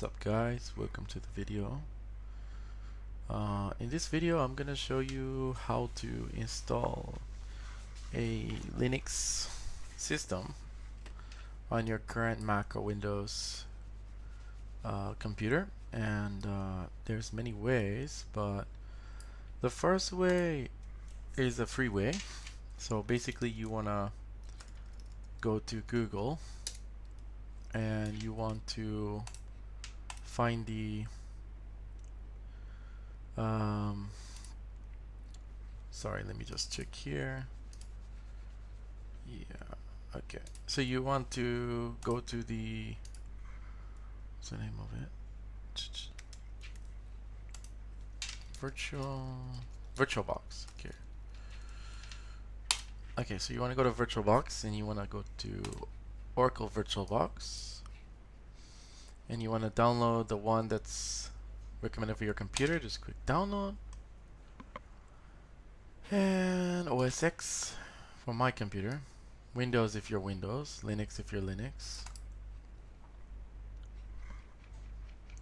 What's up guys, welcome to the video. In this video I'm gonna show you how to install a Linux system on your current Mac or Windows computer, and there's many ways, but the first way is a free way. So basically you wanna go to Google and you want to find the sorry, let me just check here. Yeah, okay. So you want to go to the, what's the name of it? VirtualBox. Okay. Okay, so you want to go to VirtualBox and you want to go to Oracle VirtualBox, and you want to download the one that's recommended for your computer. Just click download, and OS X for my computer, Windows if you're Windows, Linux if you're Linux.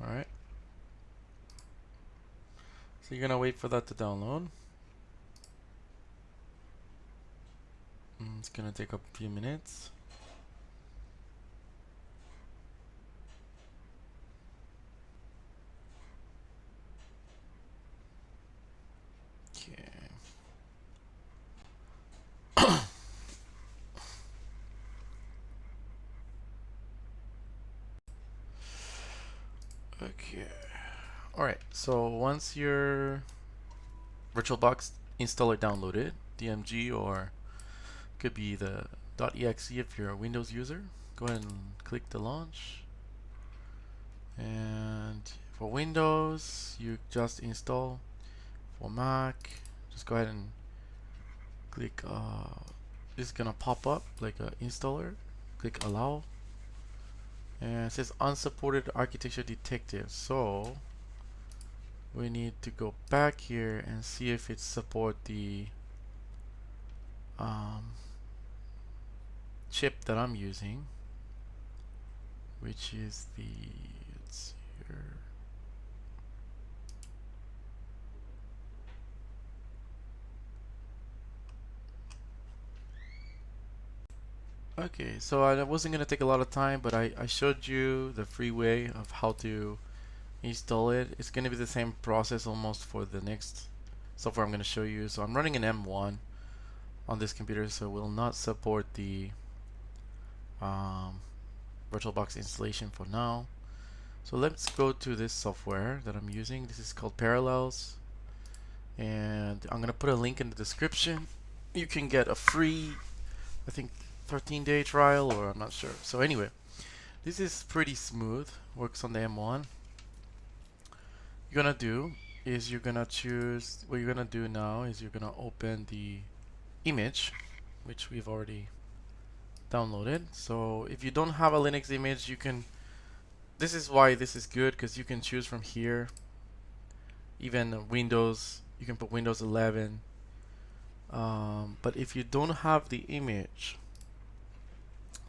Alright, so you're gonna wait for that to download. It's gonna take a few minutes. Okay. Alright, so once your VirtualBox installer downloaded, DMG, or could be the .exe if you're a Windows user, go ahead and click the launch. And for Windows, you just install. For Mac, just go ahead and click, it's gonna pop up like an installer. Click allow. And it says unsupported architecture detected, so we need to go back here and see if it support the chip that I'm using, which is the, let's see here, okay. So I wasn't gonna take a lot of time, but I showed you the free way of how to install it. It's gonna be the same process almost for the next software I'm gonna show you. So I'm running an M1 on this computer, so it will not support the VirtualBox installation for now. So let's go to this software that I'm using. This is called Parallels, and I'm gonna put a link in the description. You can get a free, I think, 13-day trial, or I'm not sure. So anyway, this is pretty smooth, works on the M1. You're gonna do is you're gonna choose, what you're gonna do now is you're gonna open the image, which we've already downloaded. So if you don't have a Linux image, you can, this is why this is good, because you can choose from here. Even Windows, you can put Windows 11. But if you don't have the image,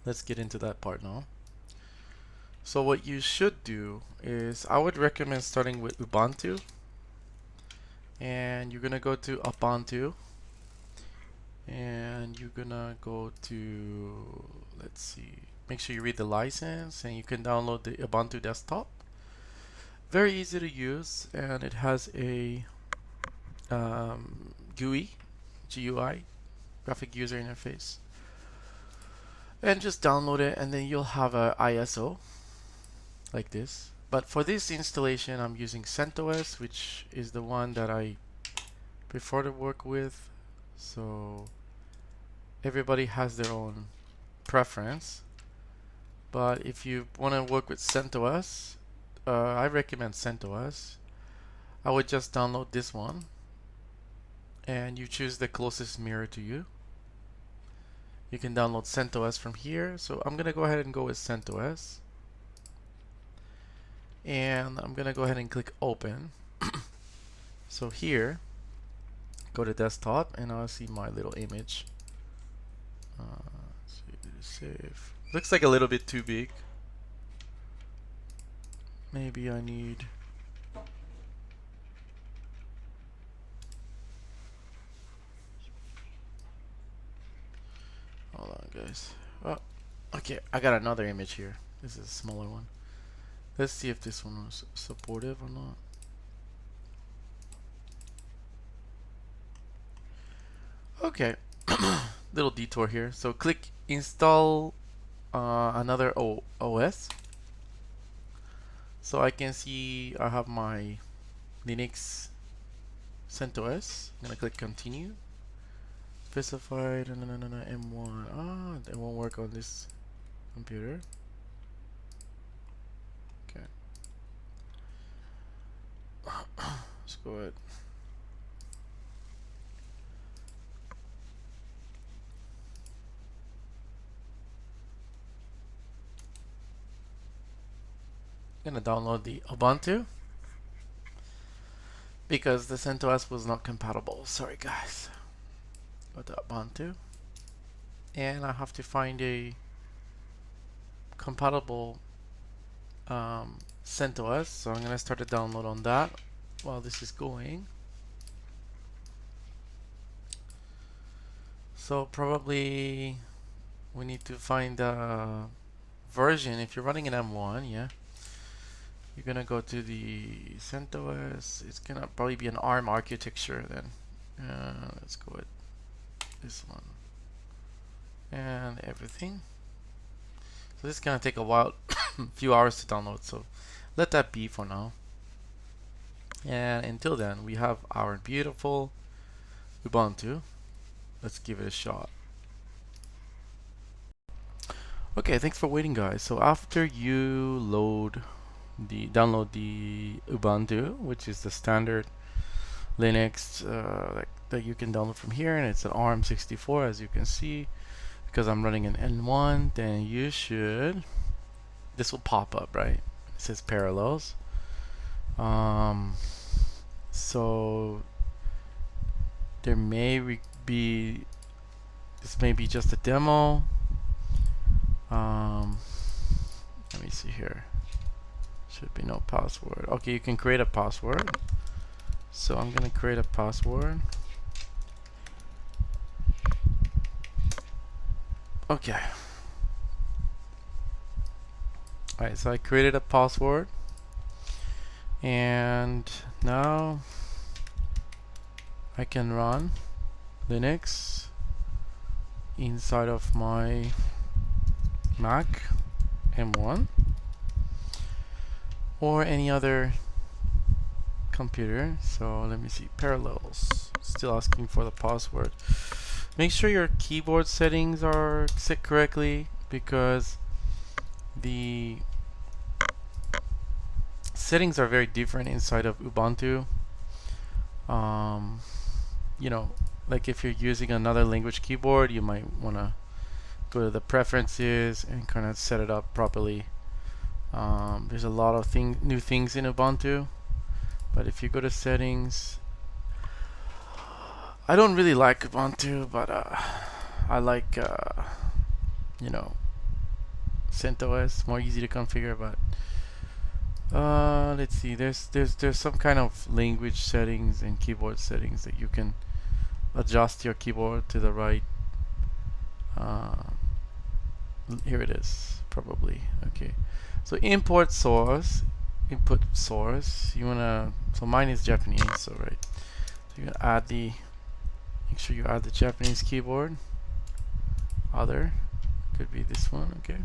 let's get into that part now. So what you should do is, I would recommend starting with Ubuntu, and you're gonna go to Ubuntu, and you're gonna go to, let's see, make sure you read the license, and you can download the Ubuntu desktop. Very easy to use, and it has a GUI, graphic user interface, and just download it, and then you'll have a ISO like this. But for this installation, I'm using CentOS, which is the one that I prefer to work with. So everybody has their own preference, but if you want to work with CentOS, I recommend CentOS. I would just download this one, and you choose the closest mirror to you. You can download CentOS from here. So I'm gonna go ahead and go with CentOS, and I'm gonna go ahead and click open. So here, go to desktop, and I'll see my little image. Save. Looks like a little bit too big. maybe I need. Hold on, guys. Oh, okay. I got another image here. This is a smaller one. Let's see if this one was supportive or not. Okay. Little detour here. So click install another OS. So I can see I have my Linux CentOS. I'm gonna click continue. Specified M1. Ah, it won't work on this computer. Okay. Let's go ahead. I'm gonna download the Ubuntu because the CentOS was not compatible. Sorry, guys. Go to Ubuntu, and I have to find a compatible CentOS. So I'm gonna start a download on that while this is going. So probably we need to find a version. If you're running an M1, yeah, you're gonna go to the CentOS. It's gonna probably be an ARM architecture then. Let's go with this one and everything. So this is gonna take a while, a few hours to download. So let that be for now. And until then, we have our beautiful Ubuntu. Let's give it a shot. Okay, thanks for waiting, guys. So after you download the Ubuntu, which is the standard Linux that you can download from here, and it's an ARM64, as you can see. Because I'm running an N1, then you should. This will pop up, right? It says Parallels. So there may be. This may be just a demo. Let me see here. Should be no password. Okay, you can create a password. So I'm gonna create a password. Okay. Alright, so I created a password. And now I can run Linux inside of my Mac M1 or any other computer. So let me see, Parallels, still asking for the password. Make sure your keyboard settings are set correctly, because the settings are very different inside of Ubuntu. You know, like if you're using another language keyboard, you might want to go to the preferences and kind of set it up properly. There's a lot of new things in Ubuntu, but if you go to settings, I don't really like Ubuntu, but I like you know, CentOS, more easy to configure. But let's see, there's some kind of language settings and keyboard settings that you can adjust your keyboard to the right. Here it is, probably. Okay, so input source. You wanna, so mine is Japanese, so right, so you gonna add the, make sure you add the Japanese keyboard. Other could be this one. Okay,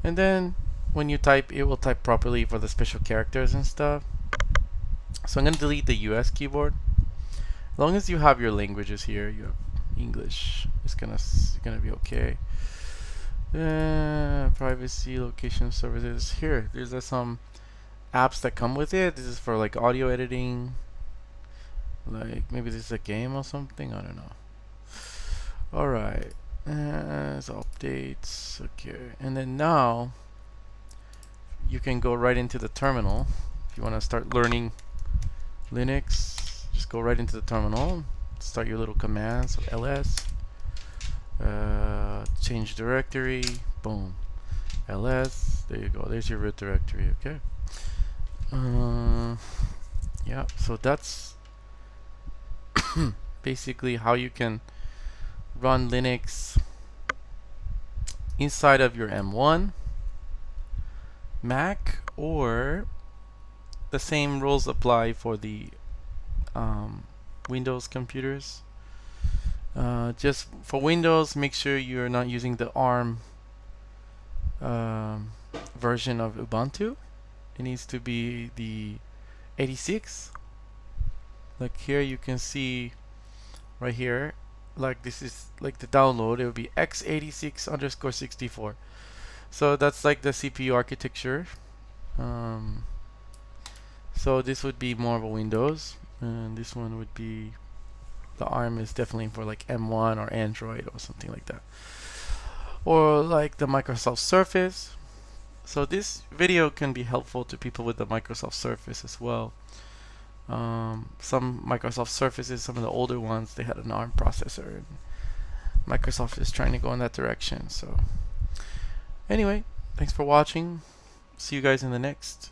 and then when you type, it will type properly for the special characters and stuff. So I'm gonna delete the US keyboard. As long as you have your languages here, you have English, it's gonna be okay. Privacy, location services. Here, there's some apps that come with it. This is for like audio editing. Like maybe this is a game or something. I don't know. All right. So updates. Okay. And then now you can go right into the terminal. If you want to start learning Linux, just go right into the terminal. Start your little commands. So ls. Change directory, boom, ls, there you go, there's your root directory. Okay, Yeah, so that's basically how you can run Linux inside of your M1 Mac, or the same rules apply for the Windows computers. Just for Windows, make sure you're not using the ARM version of Ubuntu. It needs to be the 86. Like here you can see right here, like this is like the download, it would be x86_64. So that's like the CPU architecture. So this would be more of a Windows, and this one would be, the ARM is definitely for like M1 or Android or something like that, or like the Microsoft Surface. So this video can be helpful to people with the Microsoft Surface as well. Some Microsoft Surfaces, some of the older ones, they had an ARM processor, and Microsoft is trying to go in that direction. So anyway, thanks for watching. See you guys in the next